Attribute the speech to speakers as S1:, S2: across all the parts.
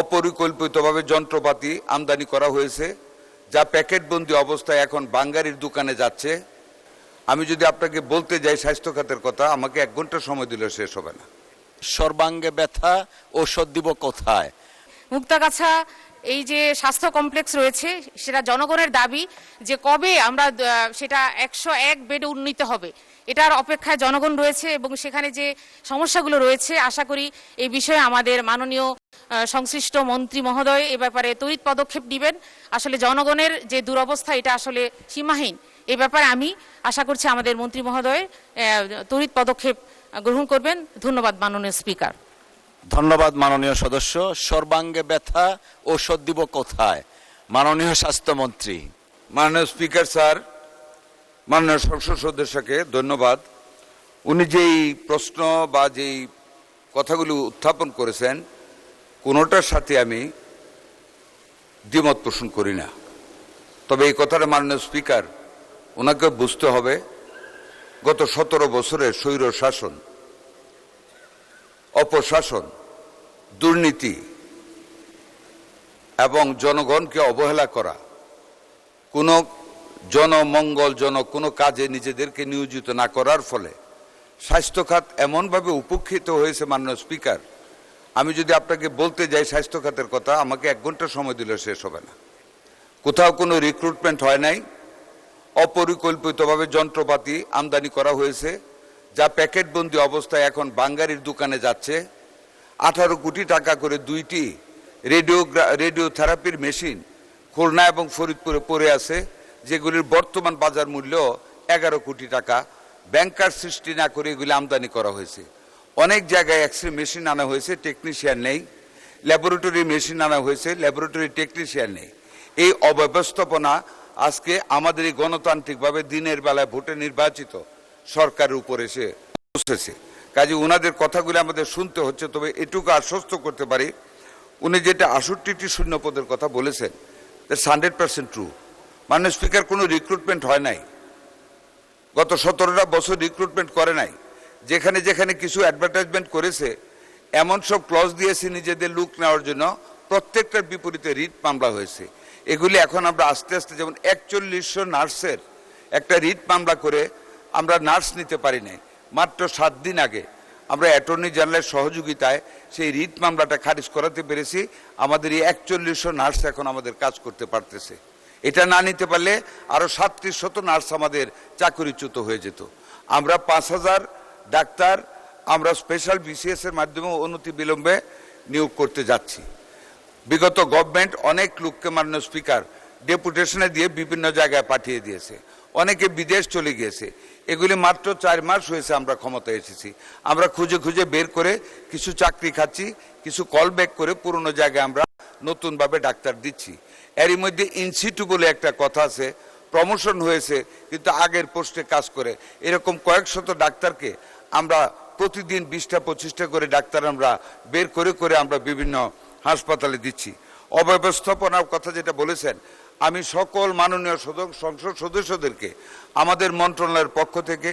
S1: অপরিকল্পিতভাবে যন্ত্রপাতি আমদানি করা হয়েছে, যা প্যাকেটবন্দি অবস্থায় এখন বাঙ্গারির দোকানে যাচ্ছে। আমি যদি আপনাকে বলতে যাই স্বাস্থ্য খাতের কথা, আমাকে 1 ঘন্টা সময় দিলে শেষ হবে না।
S2: সর্বাঙ্গে ব্যথা, ঔষধ দিব কোথায়?
S3: মুক্তাগাছা এই যে স্বাস্থ্য কমপ্লেক্স রয়েছে, সেটা জনগণের দাবি যে কবে আমরা সেটা 101 বেডে উন্নীত হবে, এটার অপেক্ষায় জনগণ রয়েছে। এবং সেখানে যে সমস্যাগুলো রয়েছে, আশা করি এই বিষয়ে আমাদের মাননীয় সংশ্লিষ্ট মন্ত্রী মহোদয় এ ব্যাপারে তড়িৎ পদক্ষেপ নেবেন। আসলে জনগণের যে দুরবস্থা, এটা আসলে সীমাহীন। এ ব্যাপারে আমি আশা করছি আমাদের মন্ত্রী মহোদয় তড়িৎ পদক্ষেপ গ্রহণ করবেন। ধন্যবাদ মাননীয় স্পিকার।
S2: ধন্যবাদ মাননীয় সদস্য। সর্বাঙ্গে ব্যথা, ঔষধ দিব কোথায়? মাননীয় স্বাস্থ্যমন্ত্রী।
S1: মাননীয় স্পিকার স্যার, মাননীয় সংসদ সদস্যকে ধন্যবাদ। উনি যেই প্রশ্ন বা যেই কথাগুলো উত্থাপন করেছেন, কোনোটার সাথে আমি দ্বিমত পোষণ করি না। তবে এই কথাটা মাননীয় স্পিকার ওনাকে বুঝতে হবে, গত 17 বছরের স্বৈর শাসন, অপশাসন, দুর্নীতি এবং জনগণকে অবহেলা করা, কোনো জনমঙ্গলজনক কোনো কাজে নিজেদেরকে নিয়োজিত না করার ফলে স্বাস্থ্য খাত এমনভাবে উপেক্ষিত হয়েছে। মাননীয় স্পিকার, আমি যদি আপনাকে বলতে যাই স্বাস্থ্য খাতের কথা, আমাকে 1 ঘন্টা সময় দিলে শেষ হবে না। কোথাও কোনো রিক্রুটমেন্ট হয় নাই, অপরিকল্পিতভাবে যন্ত্রপাতি আমদানি করা হয়েছে, যা প্যাকেটবন্দি অবস্থায় এখন বাঙ্গারির দোকানে যাচ্ছে। 18 কোটি টাকা করে 2টি রেডিওথেরাপির মেশিন খুলনা এবং ফরিদপুরে পড়ে আছে, যেগুলির বর্তমান বাজার মূল্য 11 কোটি টাকা। ব্যাংকার সৃষ্টি না করে এগুলি আমদানি করা হয়েছে। অনেক জায়গায় এক্সরে মেশিন আনা হয়েছে, টেকনিশিয়ান নেই। ল্যাবরেটরি মেশিন আনা হয়েছে, ল্যাবরেটরি টেকনিশিয়ান নেই। এই অব্যবস্থাপনা আজকে আমাদের এই গণতান্ত্রিকভাবে দিনের বেলায় ভোটে নির্বাচিত সরকারের উপর এসে বসেছে। কাজে ওনাদের কথাগুলো আমাদের শুনতে হচ্ছে। তবে এটুকু আশ্বস্ত করতে পারি, উনি যেটা 68টি শূন্য পদের কথা বলেছেন, দ্যাটস 100% ট্রু। মাননীয় স্পিকার, কোনো রিক্রুটমেন্ট হয় নাই, গত 17টা বছর রিক্রুটমেন্ট করে নাই। যেখানে যেখানে কিছু অ্যাডভার্টাইজমেন্ট করেছে, এমন সব ক্লজ দিয়েছে নিজেদের লুক নেওয়ার জন্য, প্রত্যেকটার বিপরীতে রিট মামলা হয়েছে। এগুলি এখন আমরা আস্তে আস্তে, যেমন 4100 নার্সের একটা রিট মামলা করে আমরা নার্স নিতে পারি নাই। মাত্র 7 দিন আগে আমরা অ্যাটর্নি জেনারেলের সহযোগিতায় সেই রিট মামলাটা খারিজ করাতে পেরেছি। আমাদের এই 4100 নার্স এখন আমাদের কাজ করতে পারতেছে। এটা না নিতে পারলে আরও 3700 নার্স আমাদের চাকরিচ্যুত হয়ে যেত। আমরা 5000 ডাক্তার আমরা স্পেশাল বিসিএস এর মাধ্যমে অনতি বিলম্বে নিয়োগ করতে যাচ্ছি। বিগত গভর্নমেন্ট অনেক লোককে মাননীয় স্পিকার ডেপুটেশনে দিয়ে বিভিন্ন জায়গায় পাঠিয়ে দিয়েছে, অনেকে বিদেশ চলে গিয়েছে। এগুলি মাত্র 4 মাস হয়েছে আমরা ক্ষমতায় এসেছি। আমরা খুঁজে খুঁজে বের করে কিছু চাকরি খাচ্ছি, কিছু কল ব্যাক করে পুরনো জায়গায় আমরা নতুনভাবে ডাক্তার দিচ্ছি। এরই মধ্যে ইনসিটু বলে একটা কথা আছে, প্রমোশন হয়েছে কিন্তু আগের পোস্টে কাজ করে। এরকম কয়েক শত ডাক্তারকে আমরা প্রতিদিন 20টা-25টা করে ডাক্তার আমরা বের করে করে আমরা বিভিন্ন হাসপাতালে দিচ্ছি। অব্যবস্থাপনার কথা যেটা বলেছেন, আমি সকল মাননীয় সংসদ সদস্যদেরকে আমাদের মন্ত্রণালয়ের পক্ষ থেকে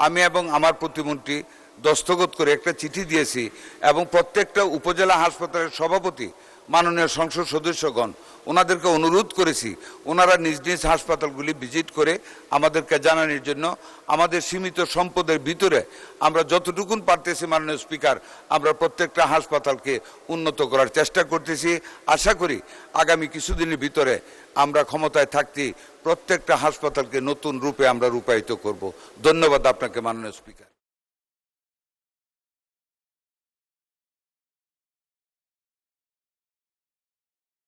S1: আমি এবং আমার প্রতিমন্ত্রী দস্তখত করে একটা চিঠি দিয়েছি এবং প্রত্যেকটা উপজেলা হাসপাতালের সভাপতি, মাননীয় সংসদ সদস্যগণ, ওনাদেরকে অনুরোধ করেছি ওনারা নিজ নিজ হাসপাতালগুলি ভিজিট করে আমাদেরকে জানানোর জন্য। আমাদের সীমিত সম্পদের ভিতরে আমরা যতটুকুন পারতেছি মাননীয় স্পিকার, আমরা প্রত্যেকটা হাসপাতালকে উন্নত করার চেষ্টা করতেছি। আশা করি আগামী কিছুদিনের ভিতরে আমরা ক্ষমতায় থাকতে প্রত্যেকটা হাসপাতালকে নতুন রূপে আমরা রূপায়িত করব। ধন্যবাদ আপনাকে মাননীয় স্পিকার।